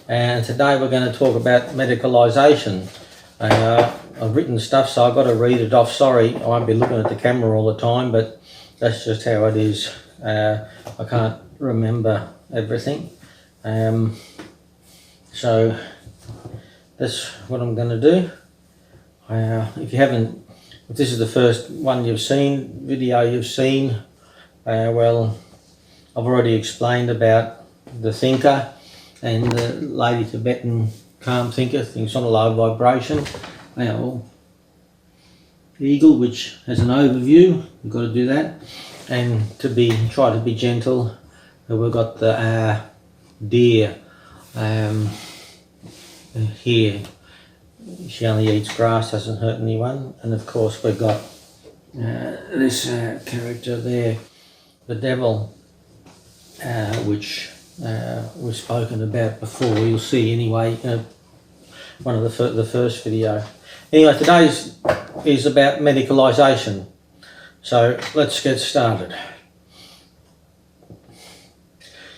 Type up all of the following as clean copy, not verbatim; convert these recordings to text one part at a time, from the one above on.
and today we're going to talk about medicalisation. I've written stuff, so I've got to read it off. Sorry, I won't be looking at the camera all the time, but that's just how it is. I can't remember everything. So that's what I'm going to do. If this is the first video you've seen, well, I've already explained about the thinker and the Lady Tibetan calm thinker, thinks on a low vibration. Now, eagle, which has an overview, you've got to do that, and try to be gentle. We've got the deer here. She only eats grass, doesn't hurt anyone, and of course we've got this character there, the devil, which was spoken about before. You'll see anyway, one of the first video. Anyway, today's is about medicalisation. So let's get started.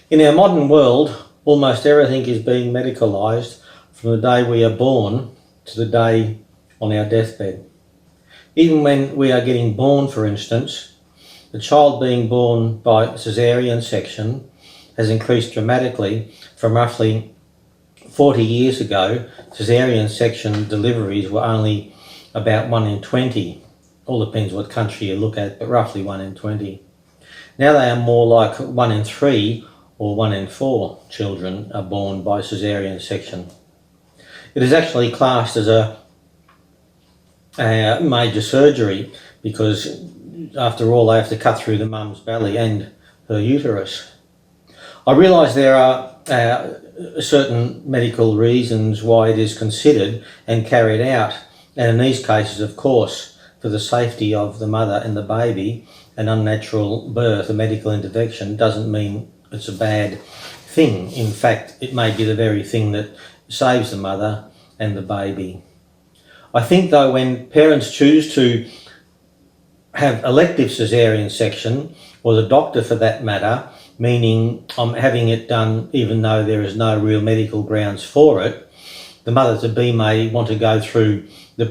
In our modern world, almost everything is being medicalised from the day we are born to the day on our deathbed. Even when we are getting born, for instance, the child being born by caesarean section has increased dramatically. From roughly 40 years ago, caesarean section deliveries were only about 1 in 20. All depends what country you look at, but roughly 1 in 20. Now they are more like 1 in 3 or 1 in 4 children are born by caesarean section. It is actually classed as a major surgery because, after all, they have to cut through the mum's belly and her uterus. I realise there are certain medical reasons why it is considered and carried out, and in these cases, of course, for the safety of the mother and the baby, an unnatural birth, a medical intervention, doesn't mean it's a bad thing. In fact, it may be the very thing that saves the mother and the baby. I think, though, when parents choose to have elective caesarean section, or the doctor for that matter, meaning I'm having it done even though there is no real medical grounds for it, the mother-to-be may not want to go through the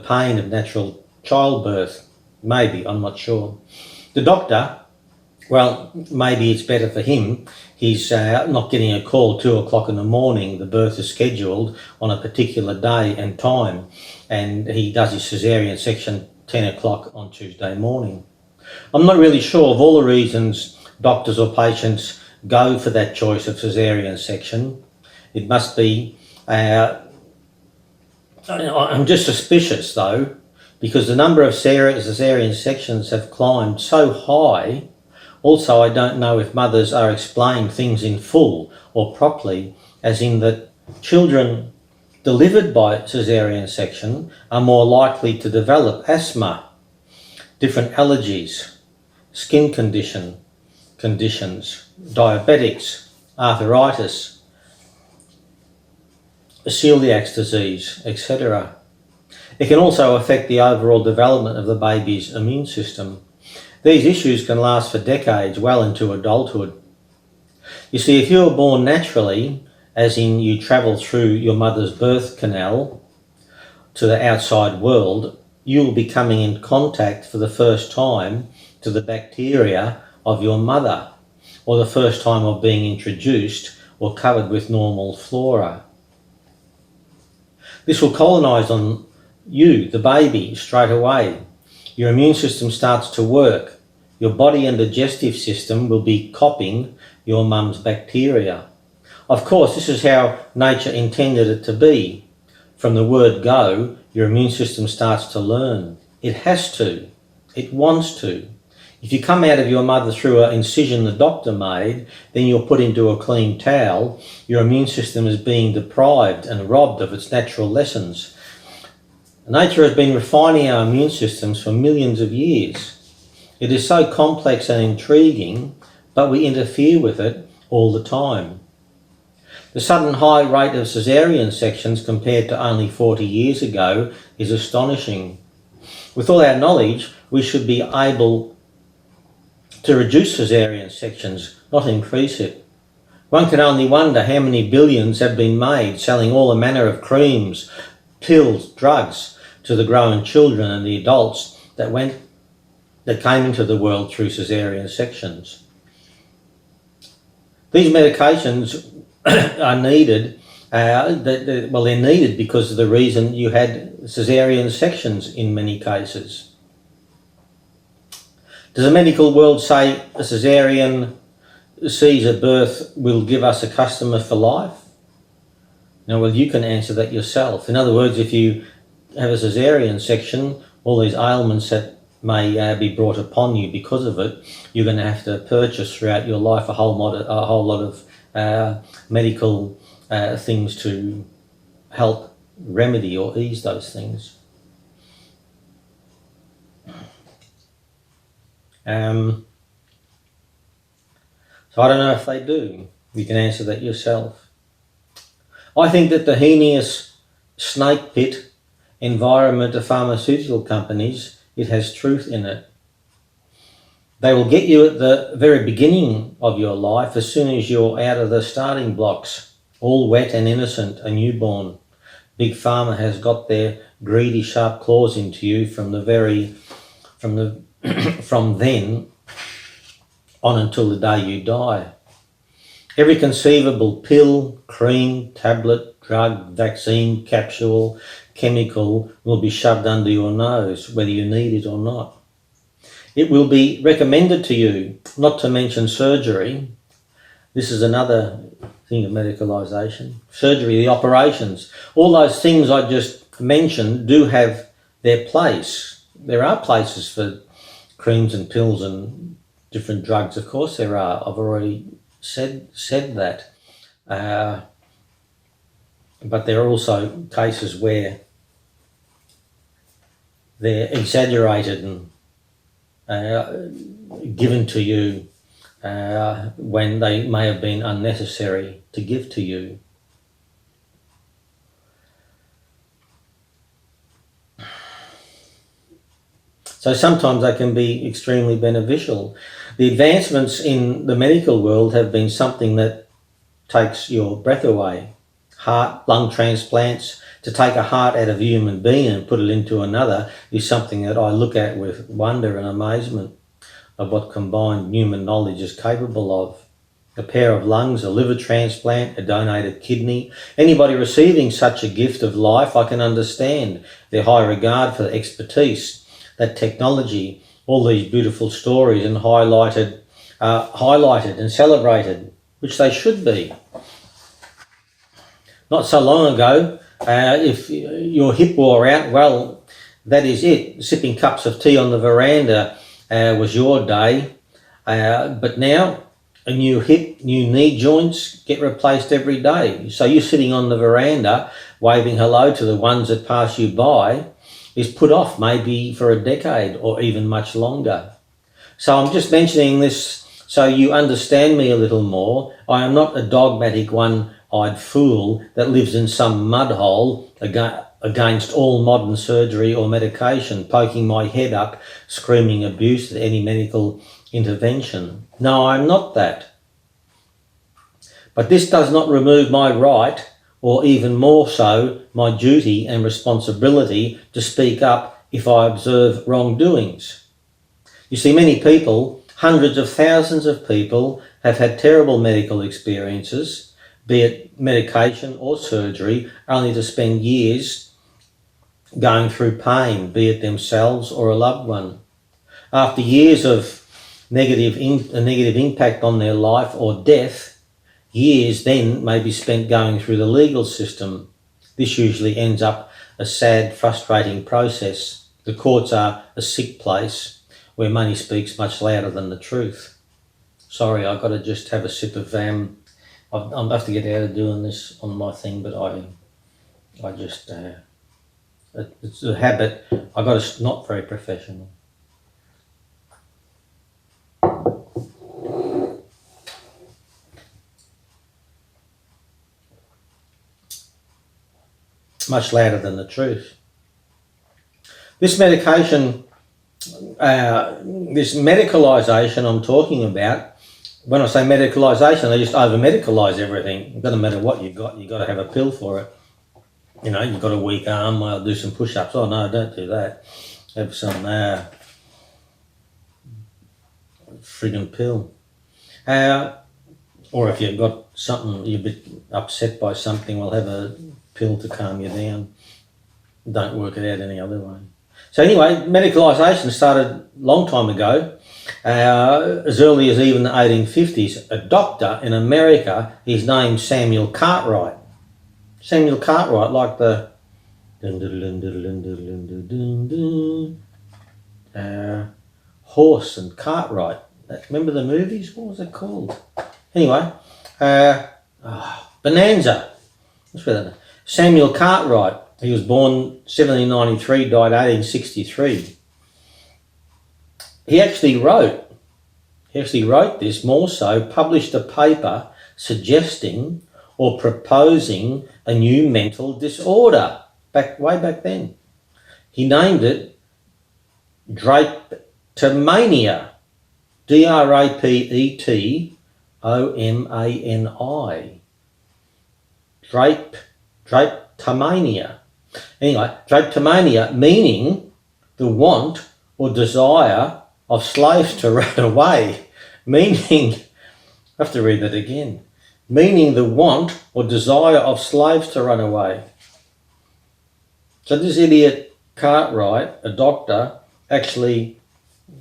pain of natural childbirth. Maybe, I'm not sure. The doctor, well, maybe it's better for him. He's not getting a call 2 o'clock in the morning. The birth is scheduled on a particular day and time, and he does his caesarean section 10 o'clock on Tuesday morning. I'm not really sure of all the reasons doctors or patients go for that choice of caesarean section. It must be, I'm just suspicious though, because the number of caesarean sections have climbed so high. Also, I don't know if mothers are explaining things in full or properly, as in that children delivered by caesarean section are more likely to develop asthma, different allergies, skin conditions, diabetics, arthritis, celiac disease, etc. It can also affect the overall development of the baby's immune system. These issues can last for decades, well into adulthood. You see, if you were born naturally, as in you travel through your mother's birth canal to the outside world, you will be coming in contact for the first time to the bacteria of your mother, or the first time of being introduced or covered with normal flora. This will colonise on you, the baby, straight away. Your immune system starts to work. Your body and digestive system will be copying your mum's bacteria. Of course, this is how nature intended it to be. From the word go, your immune system starts to learn. It has to. It wants to. If you come out of your mother through an incision the doctor made, then you're put into a clean towel, your immune system is being deprived and robbed of its natural lessons. Nature has been refining our immune systems for millions of years. It is so complex and intriguing, but we interfere with it all the time. The sudden high rate of caesarean sections compared to only 40 years ago is astonishing. With all our knowledge, we should be able to reduce caesarean sections, not increase it. One can only wonder how many billions have been made selling all manner of creams, pills, drugs to the growing children and the adults that came into the world through caesarean sections. These medications are needed. They're needed because of the reason you had caesarean sections in many cases. Does the medical world say a caesarean Caesar birth will give us a customer for life? Now, well, you can answer that yourself. In other words, if you have a caesarean section, all these ailments that may be brought upon you because of it, you're going to have to purchase throughout your life a whole lot of medical things to help remedy or ease those things. So I don't know if they do. You can answer that yourself. I think that the heinous snake pit environment of pharmaceutical companies, it has truth in it. They will get you at the very beginning of your life, as soon as you're out of the starting blocks, all wet and innocent, a newborn. Big Pharma has got their greedy, sharp claws into you from then on until the day you die. Every conceivable pill, cream, tablet, drug, vaccine, capsule, chemical will be shoved under your nose, whether you need it or not. It will be recommended to you, not to mention surgery. This is another thing of medicalisation. Surgery, the operations, all those things I just mentioned do have their place. There are places for creams and pills and different drugs, of course there are. I've already said that. But there are also cases where they're exaggerated and given to you when they may have been unnecessary to give to you. So sometimes they can be extremely beneficial. The advancements in the medical world have been something that takes your breath away. Heart, lung transplants, to take a heart out of a human being and put it into another is something that I look at with wonder and amazement of what combined human knowledge is capable of. A pair of lungs, a liver transplant, a donated kidney. Anybody receiving such a gift of life, I can understand their high regard for the expertise, that technology, all these beautiful stories and highlighted and celebrated, which they should be. Not so long ago, if your hip wore out, well, that is it. Sipping cups of tea on the veranda was your day. But now, a new hip, new knee joints get replaced every day. So you sitting on the veranda, waving hello to the ones that pass you by, is put off maybe for a decade or even much longer. So I'm just mentioning this so you understand me a little more. I am not a dogmatic one-eyed fool that lives in some mud hole against all modern surgery or medication, poking my head up, screaming abuse at any medical intervention. No, I'm not that. But this does not remove my right, or even more so, my duty and responsibility to speak up if I observe wrongdoings. You see, many people, hundreds of thousands of people, have had terrible medical experiences, be it medication or surgery, only to spend years going through pain, be it themselves or a loved one. After years of negative impact on their life or death, years then may be spent going through the legal system. This usually ends up a sad, frustrating process. The courts are a sick place where money speaks much louder than the truth. Sorry, I've got to just have a sip of I'll have to get out of doing this on my thing, but I just it's a habit. I got to not very professional. Much louder than the truth. This medication, this medicalisation I'm talking about, When I say medicalisation, they just over-medicalise everything. It doesn't matter what you've got to have a pill for it. You know, you've got a weak arm, I'll do some push-ups. Oh no, don't do that. Have some friggin' pill. Or if you've got something, you're a bit upset by something, well, have a pill to calm you down. Don't work it out any other way. So anyway, medicalisation started a long time ago, as early as even the 1850s. A doctor in America, his name's Samuel Cartwright. Samuel Cartwright, like the horse and Cartwright. Remember the movies? What was it called? Anyway, Bonanza. That's where that. Samuel Cartwright. He was born 1793, died 1863. He actually wrote this more so, published a paper suggesting or proposing a new mental disorder way back then. He named it Drapetomania, Drapetomani. Drapetomania. Anyway, drapetomania, meaning the want or desire of slaves to run away. Meaning, I have to read that again. Meaning the want or desire of slaves to run away. So this idiot Cartwright, a doctor, actually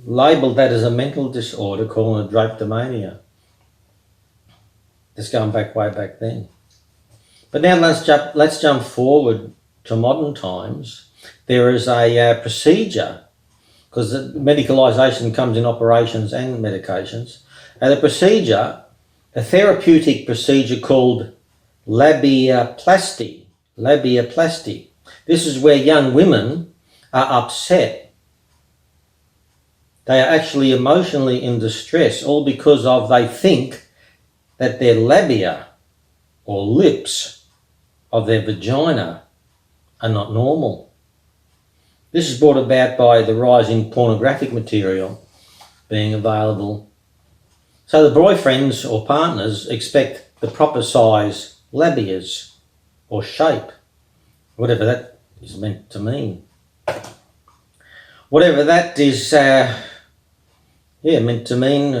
labelled that as a mental disorder, calling it drapetomania. It's going back way back then. But now let's jump forward to modern times. There is a procedure, because medicalisation comes in operations and medications, and a therapeutic procedure called labiaplasty. This is where young women are upset. They are actually emotionally in distress, all because they think that their labia or lips of their vagina are not normal. This is brought about by the rise in pornographic material being available. So the boyfriends or partners expect the proper size labias or shape, whatever that is meant to mean. Whatever that is meant to mean.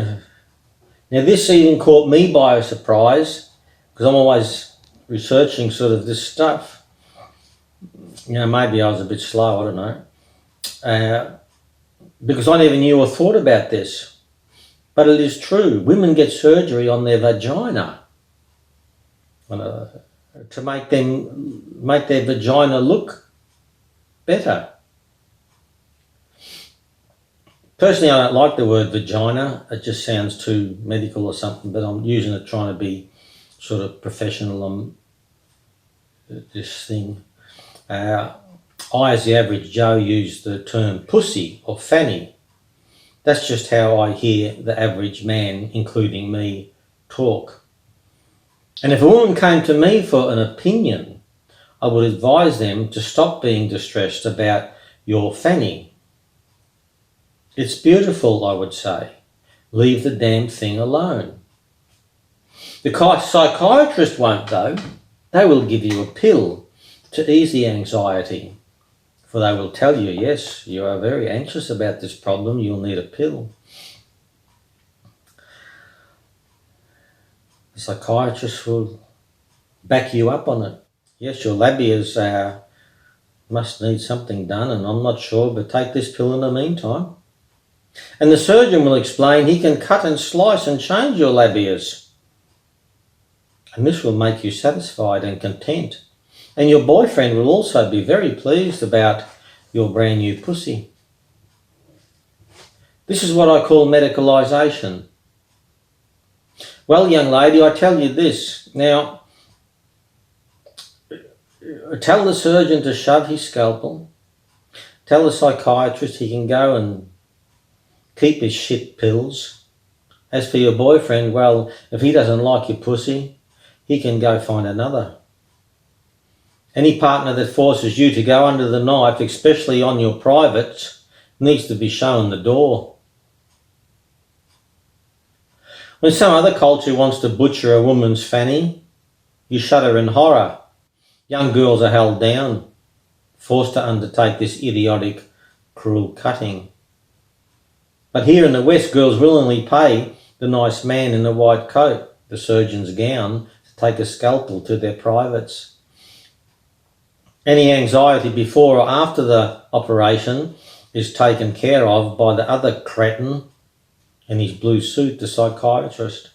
Now this even caught me by surprise, because I'm always researching sort of this stuff. You know, maybe I was a bit slow, I don't know. Because I never knew or thought about this. But it is true. Women get surgery on their vagina to make their vagina look better. Personally, I don't like the word vagina. It just sounds too medical or something, but I'm using it trying to be sort of professional on this thing. I, as the average Joe, use the term pussy or fanny. That's just how I hear the average man, including me, talk. And if a woman came to me for an opinion, I would advise them to stop being distressed about your fanny. It's beautiful, I would say. Leave the damn thing alone. The psychiatrist won't, though. They will give you a pill to ease the anxiety. For they will tell you, yes, you are very anxious about this problem, you'll need a pill. The psychiatrist will back you up on it. Yes, your labias must need something done, and I'm not sure, but take this pill in the meantime. And the surgeon will explain he can cut and slice and change your labias. And this will make you satisfied and content. And your boyfriend will also be very pleased about your brand new pussy. This is what I call medicalisation. Well, young lady, I tell you this. Now, tell the surgeon to shove his scalpel. Tell the psychiatrist he can go and keep his shit pills. As for your boyfriend, well, if he doesn't like your pussy, he can go find another. Any partner that forces you to go under the knife, especially on your privates, needs to be shown the door. When some other culture wants to butcher a woman's fanny, you shudder in horror. Young girls are held down, forced to undertake this idiotic, cruel cutting. But here in the West, girls willingly pay the nice man in the white coat, the surgeon's gown, to take a scalpel to their privates. Any anxiety before or after the operation is taken care of by the other cretin in his blue suit, the psychiatrist.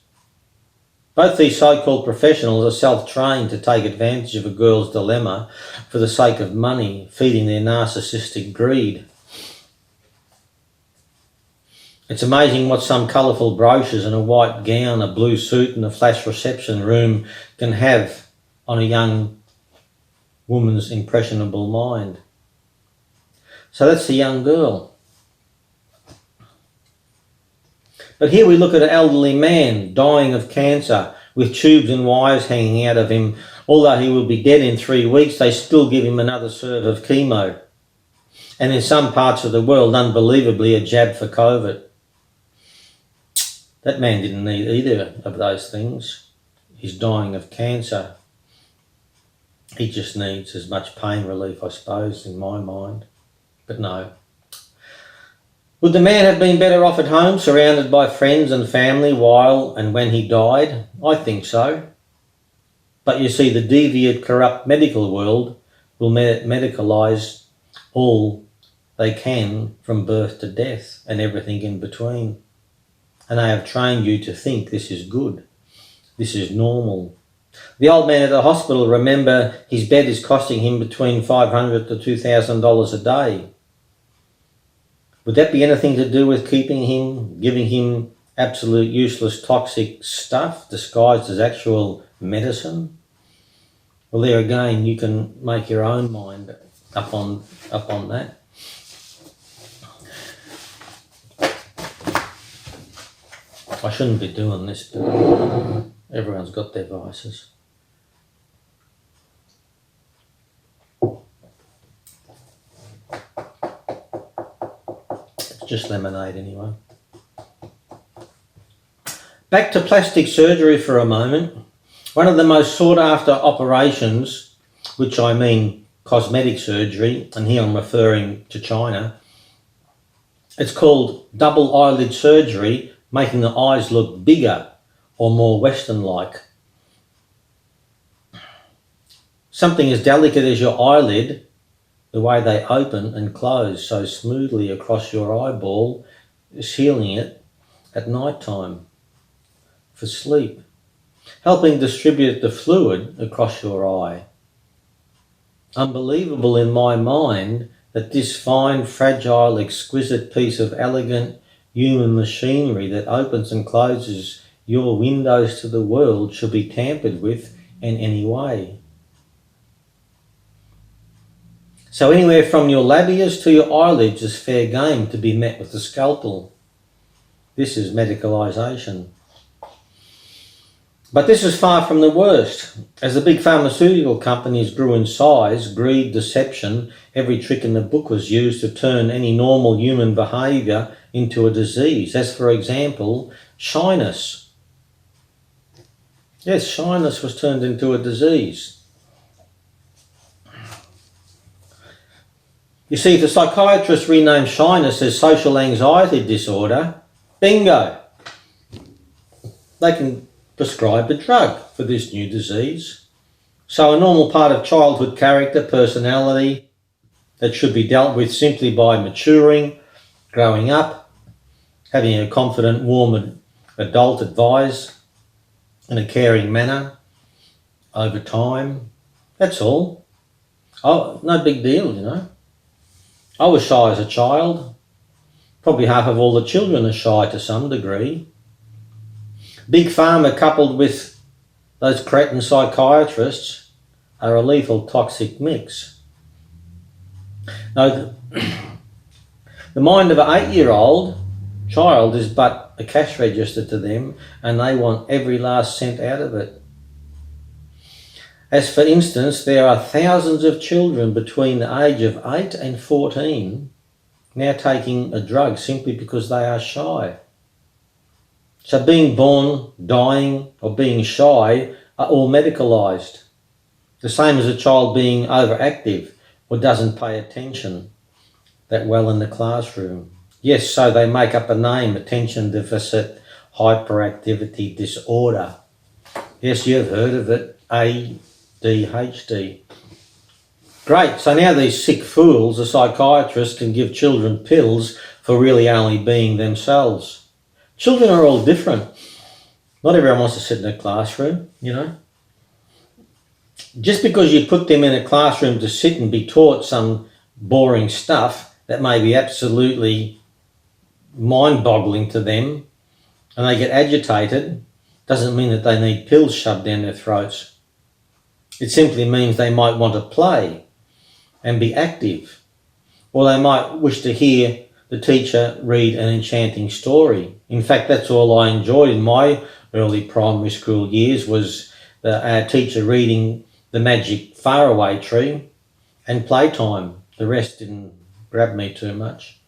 Both these so-called professionals are self-trained to take advantage of a girl's dilemma for the sake of money, feeding their narcissistic greed. It's amazing what some colourful brochures and a white gown, a blue suit and a flash reception room can have on a young woman's impressionable mind. So that's the young girl. But here we look at an elderly man dying of cancer with tubes and wires hanging out of him. Although he will be dead in 3 weeks, they still give him another serve of chemo. And in some parts of the world, unbelievably, a jab for COVID. That man didn't need either of those things. He's dying of cancer. He just needs as much pain relief, I suppose, in my mind. But no. Would the man have been better off at home, surrounded by friends and family while and when he died? I think so. But you see, the deviant, corrupt medical world will medicalise all they can from birth to death and everything in between. And they have trained you to think this is good, this is normal. The old man at the hospital, remember, his bed is costing him between $500 to $2,000 a day. Would that be anything to do with keeping him, giving him absolute useless toxic stuff disguised as actual medicine? Well, there again, you can make your own mind up on that. I shouldn't be doing this, but everyone's got their vices. It's just lemonade anyway. Back to plastic surgery for a moment. One of the most sought after operations, which I mean cosmetic surgery, and here I'm referring to China, it's called double eyelid surgery, making the eyes look bigger or more Western-like. Something as delicate as your eyelid, the way they open and close so smoothly across your eyeball, sealing it at night time for sleep, helping distribute the fluid across your eye. Unbelievable in my mind that this fine, fragile, exquisite piece of elegant human machinery that opens and closes your windows to the world should be tampered with in any way. So anywhere from your labias to your eyelids is fair game to be met with the scalpel. This is medicalization. But this is far from the worst. As the big pharmaceutical companies grew in size, greed, deception, every trick in the book was used to turn any normal human behaviour into a disease, as for example, shyness. Yes, shyness was turned into a disease. You see, if the psychiatrist renamed shyness as social anxiety disorder, bingo! They can prescribe a drug for this new disease. So a normal part of childhood character, personality, that should be dealt with simply by maturing, growing up, having a confident, warm adult advise in a caring manner over time. That's all. Oh, no big deal, you know. I was shy as a child. Probably half of all the children are shy to some degree. Big Pharma coupled with those cretin psychiatrists are a lethal toxic mix. Now, the mind of an 8-year-old child is but a cash register to them, and they want every last cent out of it. As for instance, there are thousands of children between the age of 8 and 14 now taking a drug simply because they are shy. So being born, dying, or being shy are all medicalised. The same as a child being overactive or doesn't pay attention that well in the classroom. Yes, so they make up a name, attention deficit hyperactivity disorder. Yes, you've heard of it, ADHD. Great, so now these sick fools, the psychiatrists, can give children pills for really only being themselves. Children are all different. Not everyone wants to sit in a classroom, you know. Just because you put them in a classroom to sit and be taught some boring stuff that may be absolutely mind-boggling to them, and they get agitated, doesn't mean that they need pills shoved down their throats. It simply means they might want to play and be active, or they might wish to hear the teacher read an enchanting story. In fact, that's all I enjoyed in my early primary school years, was our teacher reading The Magic Faraway Tree and playtime. The rest didn't grab me too much.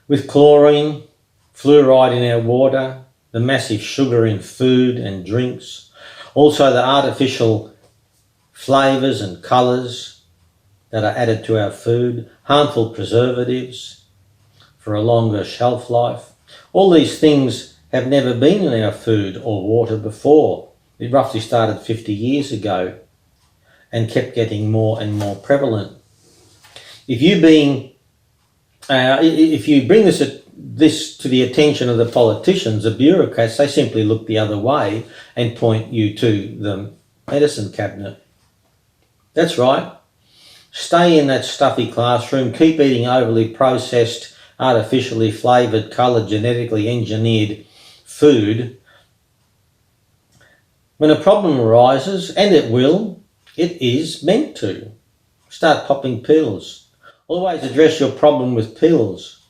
With chlorine, fluoride in our water, the massive sugar in food and drinks, also the artificial flavours and colours that are added to our food, harmful preservatives for a longer shelf life. All these things have never been in our food or water before. It roughly started 50 years ago and kept getting more and more prevalent. If you bring this to the attention of the politicians, the bureaucrats, they simply look the other way and point you to the medicine cabinet. That's right. Stay in that stuffy classroom, keep eating overly processed, artificially flavoured, coloured, genetically engineered food. When a problem arises, and it will, it is meant to, start popping pills. Always address your problem with pills.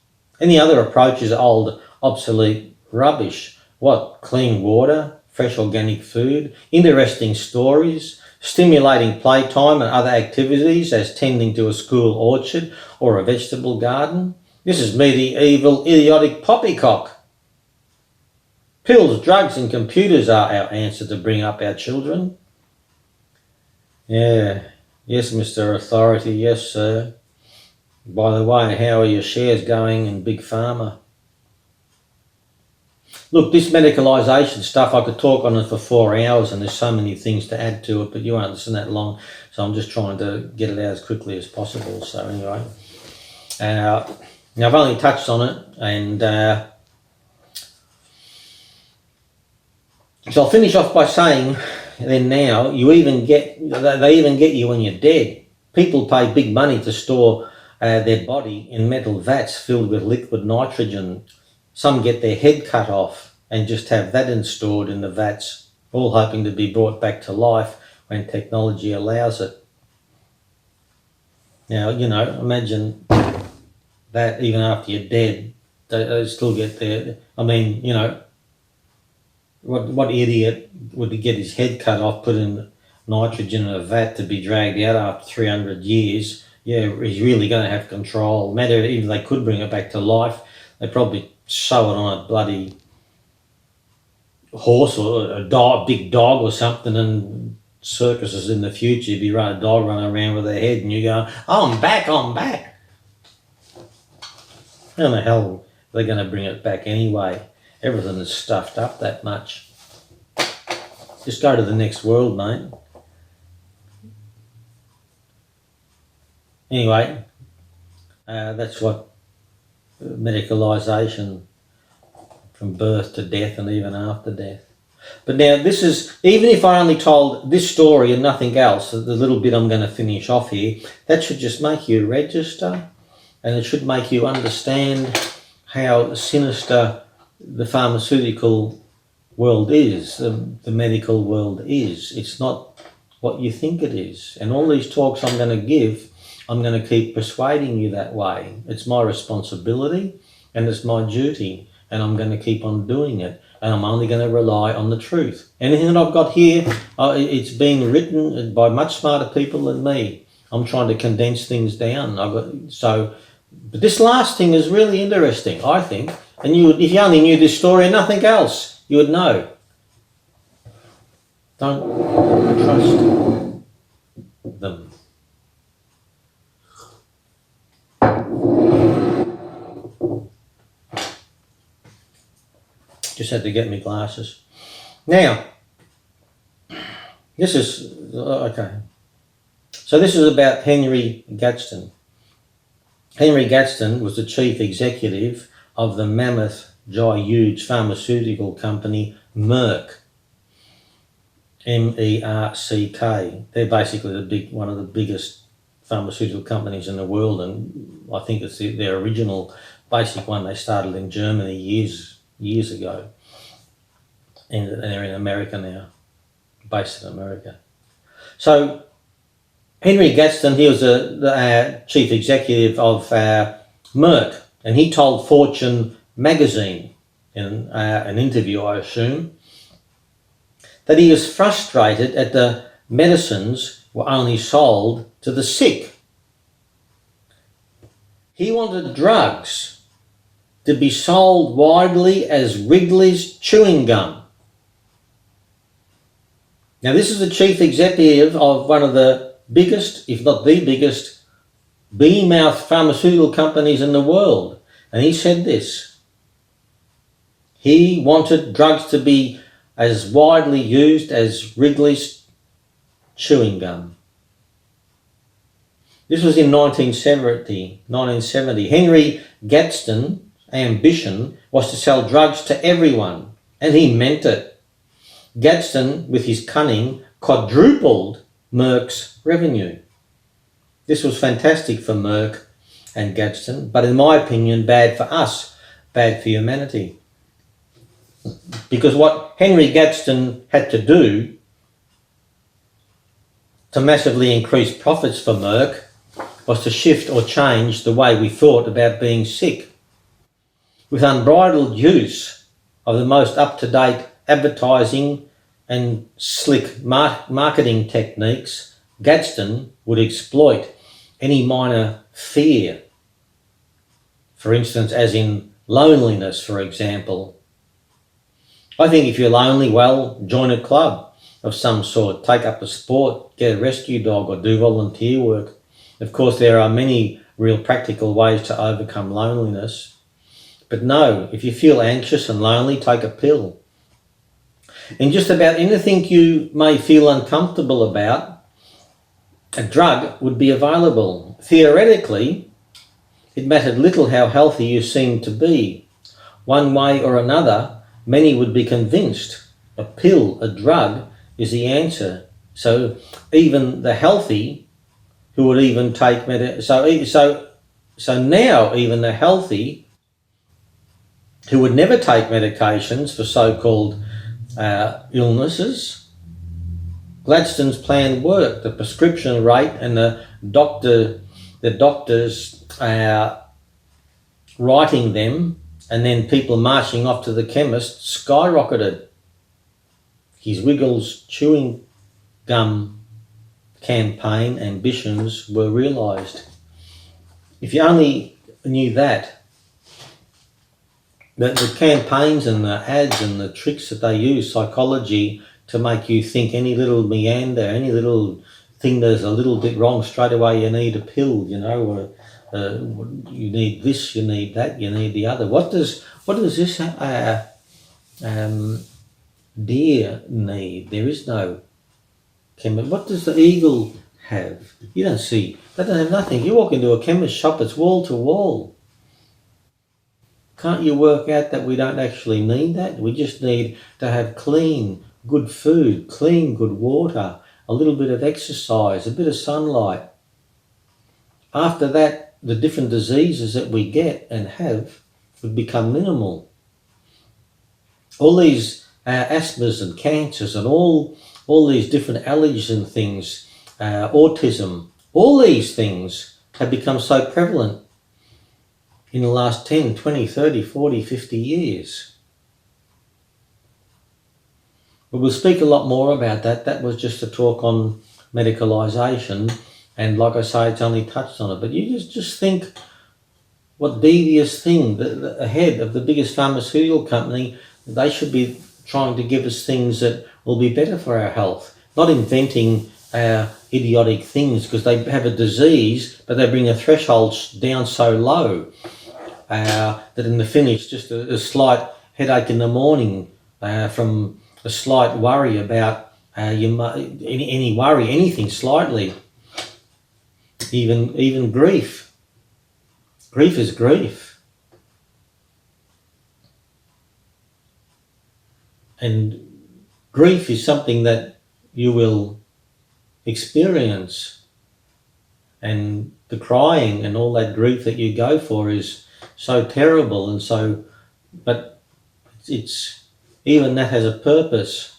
Any other approach is old, obsolete rubbish. What? Clean water, fresh organic food, interesting stories, stimulating playtime and other activities as tending to a school orchard or a vegetable garden. This is medieval, idiotic poppycock. Pills, drugs and computers are our answer to bring up our children. Yeah, yes, Mr. Authority, yes, sir. By the way, how are your shares going in Big Pharma? Look, this medicalisation stuff, I could talk on it for 4 hours and there's so many things to add to it, but you won't listen that long, so I'm just trying to get it out as quickly as possible. So anyway, now I've only touched on it, and so I'll finish off by saying then now, they even get you when you're dead. People pay big money to store their body in metal vats filled with liquid nitrogen. Some get their head cut off and just have that stored in the vats, all hoping to be brought back to life when technology allows it. Now, you know, imagine that even after you're dead, they still get there. I mean, you know, what idiot would get his head cut off, put in nitrogen in a vat to be dragged out after 300 years? Yeah, he's really going to have control. Matter even they could bring it back to life, they'd probably sew it on a bloody horse or a big dog or something, and circuses in the future, you'd be a dog running around with their head and you go, oh, I'm back. How the hell are they going to bring it back anyway? Everything is stuffed up that much. Just go to the next world, mate. Anyway, that's what medicalisation from birth to death and even after death. But now this is, even if I only told this story and nothing else, the little bit I'm going to finish off here, that should just make you register, and it should make you understand how sinister the pharmaceutical world is, the medical world is. It's not what you think it is. And all these talks I'm going to give, I'm going to keep persuading you that way. It's my responsibility and it's my duty, and I'm going to keep on doing it. And I'm only going to rely on the truth. Anything that I've got here, it's been written by much smarter people than me. I'm trying to condense things down. But this last thing is really interesting, I think. And if you only knew this story and nothing else, you would know. Don't trust them. Just had to get me glasses. Now, this is, okay. So this is about Henry Gadsden. Henry Gadsden was the chief executive of the mammoth, huge pharmaceutical company Merck. M-E-R-C-K. They're basically one of the biggest pharmaceutical companies in the world, and I think it's their original basic one they started in Germany years ago, and they're in America now, based in America. So Henry Gadsden, he was the chief executive of Merck, and he told Fortune magazine in an interview, I assume, that he was frustrated at the medicines were only sold to the sick. He wanted drugs to be sold widely as Wrigley's chewing gum. Now, this is the chief executive of one of the biggest, if not the biggest, bee-mouth pharmaceutical companies in the world. And he said this. He wanted drugs to be as widely used as Wrigley's chewing gum. This was in 1970. Henry Gadsden's ambition was to sell drugs to everyone, and he meant it. Gadsden, with his cunning, quadrupled Merck's revenue. This was fantastic for Merck and Gadsden, but in my opinion, bad for us, bad for humanity. Because what Henry Gadsden had to do to massively increase profits for Merck was to shift or change the way we thought about being sick. With unbridled use of the most up-to-date advertising and slick marketing techniques, Gadsden would exploit any minor fear. For instance, as in loneliness, for example. I think if you're lonely, well, join a club of some sort, take up a sport, get a rescue dog, or do volunteer work. Of course, there are many real practical ways to overcome loneliness. But no, if you feel anxious and lonely, take a pill. In just about anything you may feel uncomfortable about, a drug would be available. Theoretically, it mattered little how healthy you seemed to be. One way or another, many would be convinced a pill, a drug, is the answer. So even the healthy who would even take so now even the healthy who would never take medications for so-called illnesses, Gladstone's plan worked. The prescription rate and the doctors writing them and then people marching off to the chemist skyrocketed. His Wiggles chewing gum campaign ambitions were realised. If you only knew that the campaigns and the ads and the tricks that they use, psychology, to make you think any little meander, any little thing there's a little bit wrong, straight away you need a pill, or you need this, you need that, you need the other. What does this deer need? There is no chemist. What does the eagle have? You don't see. They don't have nothing. You walk into a chemist shop, it's wall to wall. Can't you work out that we don't actually need that? We just need to have clean, good food, clean, good water, a little bit of exercise, a bit of sunlight. After that, the different diseases that we get and have would become minimal. All these asthmas and cancers and all these different allergies and things, autism, all these things have become so prevalent in the last 10, 20, 30, 40, 50 years. But we'll speak a lot more about that. That was just a talk on medicalization. And like I say, it's only touched on it. But you just think, what devious thing, the head of the biggest pharmaceutical company, they should be trying to give us things that will be better for our health, not inventing idiotic things, because they have a disease, but they bring the thresholds down so low that in the finish, just a slight headache in the morning from a slight worry about any worry, anything slightly, even grief. Grief is grief. And grief is something that you will experience, and the crying and all that grief that you go for is so terrible, and so, but it's, even that has a purpose.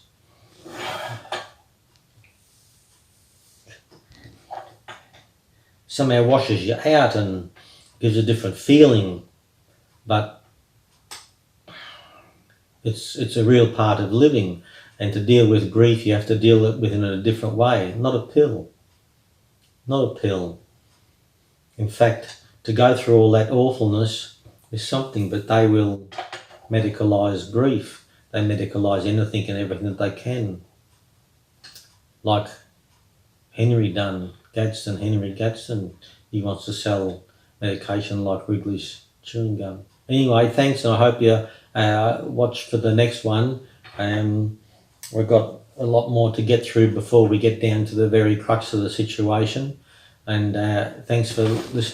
Somehow washes you out and gives a different feeling, but it's a real part of living. And to deal with grief, you have to deal with it in a different way. Not a pill. Not a pill. In fact, to go through all that awfulness is something, but they will medicalise grief. They medicalise anything and everything that they can. Like Henry Gadsden, he wants to sell medication like Wrigley's chewing gum. Anyway, thanks, and I hope you watch for the next one. We've got a lot more to get through before we get down to the very crux of the situation. And thanks for listening.